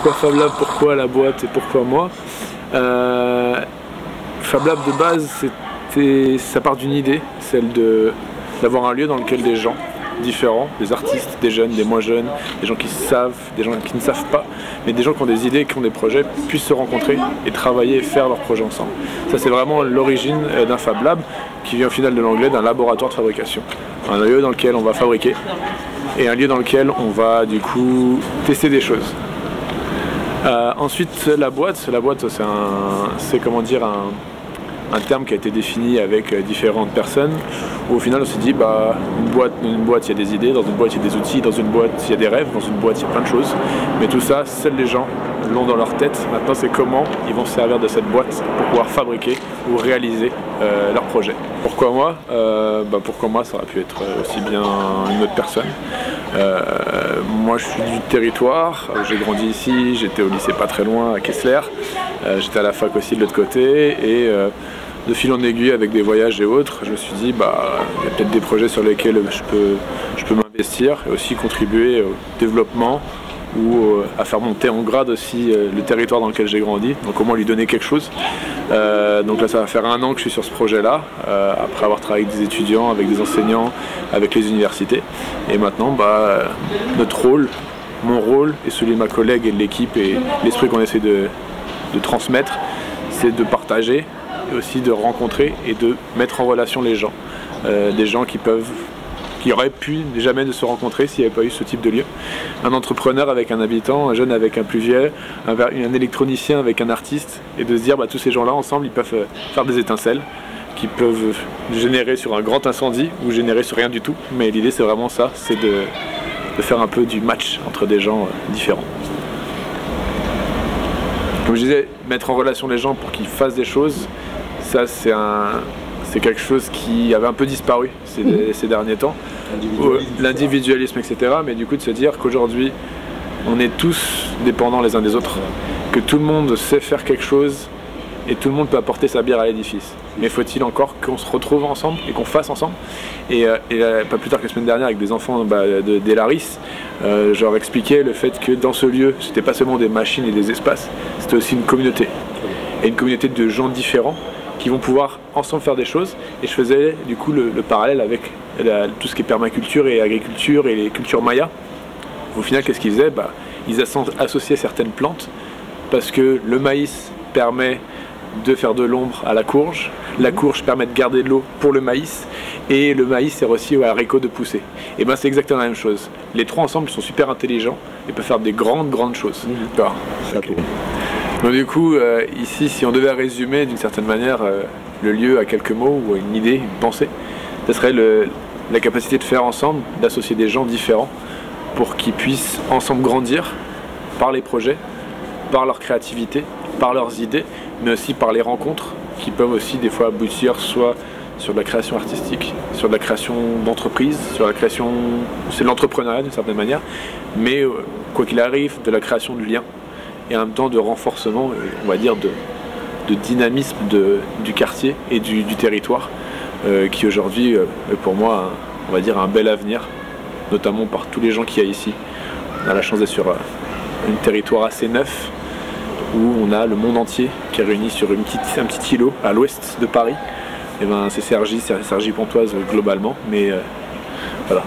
pourquoi Fab Lab, pourquoi la boîte et pourquoi moi. Fab Lab de base, ça part d'une idée, celle d'avoir un lieu dans lequel des gens différents, des artistes, des jeunes, des moins jeunes, des gens qui savent, des gens qui ne savent pas, mais des gens qui ont des idées, qui ont des projets, puissent se rencontrer et travailler et faire leurs projets ensemble. Ça, c'est vraiment l'origine d'un Fab Lab, qui vient au final de l'anglais d'un laboratoire de fabrication. Un lieu dans lequel on va fabriquer et un lieu dans lequel on va du coup tester des choses. Ensuite, la boîte, c'est comment dire un terme qui a été défini avec différentes personnes, où au final on s'est dit bah une boîte il y a des idées, dans une boîte il y a des outils, dans une boîte il y a des rêves, dans une boîte il y a plein de choses, mais tout ça, seuls les gens l'ont dans leur tête. Maintenant c'est comment ils vont se servir de cette boîte pour pouvoir fabriquer ou réaliser leur projet. Pourquoi moi pourquoi moi, ça aurait pu être aussi bien une autre personne. Moi je suis du territoire, j'ai grandi ici, j'étais au lycée pas très loin à Kessler, j'étais à la fac aussi de l'autre côté et de fil en aiguille avec des voyages et autres, je me suis dit il y a peut-être des projets sur lesquels je peux m'investir et aussi contribuer au développement ou à faire monter en grade aussi le territoire dans lequel j'ai grandi, donc au moins lui donner quelque chose. Donc là ça va faire 1 an que je suis sur ce projet là, après avoir travaillé avec des étudiants, avec des enseignants, avec les universités, et maintenant notre rôle, mon rôle et celui de ma collègue et de l'équipe et l'esprit qu'on essaie de transmettre, c'est de partager et aussi de rencontrer et de mettre en relation les gens, des gens qui auraient pu jamais ne se rencontrer s'il n'y avait pas eu ce type de lieu. Un entrepreneur avec un habitant, un jeune avec un plus vieux, un électronicien avec un artiste, et de se dire tous ces gens-là ensemble ils peuvent faire des étincelles qui peuvent générer sur un grand incendie ou générer sur rien du tout, mais l'idée c'est vraiment ça, c'est de faire un peu du match entre des gens différents. Comme je disais, mettre en relation les gens pour qu'ils fassent des choses, ça c'est quelque chose qui avait un peu disparu ces derniers temps. L'individualisme, etc. Mais du coup de se dire qu'aujourd'hui on est tous dépendants les uns des autres, que tout le monde sait faire quelque chose et tout le monde peut apporter sa bière à l'édifice. Mais faut-il encore qu'on se retrouve ensemble et qu'on fasse ensemble. Et pas plus tard que la semaine dernière avec des enfants d'Elaris, je leur expliquais le fait que dans ce lieu, c'était pas seulement des machines et des espaces, c'était aussi une communauté. Et une communauté de gens différents qui vont pouvoir ensemble faire des choses. Et je faisais du coup le parallèle avec tout ce qui est permaculture et agriculture et les cultures mayas. Au final, qu'est-ce qu'ils faisaient? Ils associaient certaines plantes parce que le maïs permet de faire de l'ombre à la courge permet de garder de l'eau pour le maïs, et le maïs sert aussi aux haricots de pousser. Et c'est exactement la même chose. Les trois ensemble sont super intelligents et peuvent faire des grandes choses. Okay. Donc du coup, ici, si on devait résumer d'une certaine manière le lieu à quelques mots ou une idée, une pensée, ce serait la capacité de faire ensemble, d'associer des gens différents pour qu'ils puissent ensemble grandir par les projets, par leur créativité, par leurs idées, mais aussi par les rencontres qui peuvent aussi des fois aboutir soit sur de la création artistique, sur de la création d'entreprise, sur la création, c'est de l'entrepreneuriat d'une certaine manière, mais quoi qu'il arrive, de la création de liens et en même temps de renforcement, on va dire de dynamisme du quartier et du territoire qui aujourd'hui, pour moi, on va dire un bel avenir, notamment par tous les gens qu'il y a ici. On a la chance d'être sur un territoire assez neuf, où on a le monde entier qui est réuni sur un petit îlot à l'ouest de Paris. Et c'est Cergy Pontoise globalement, mais voilà.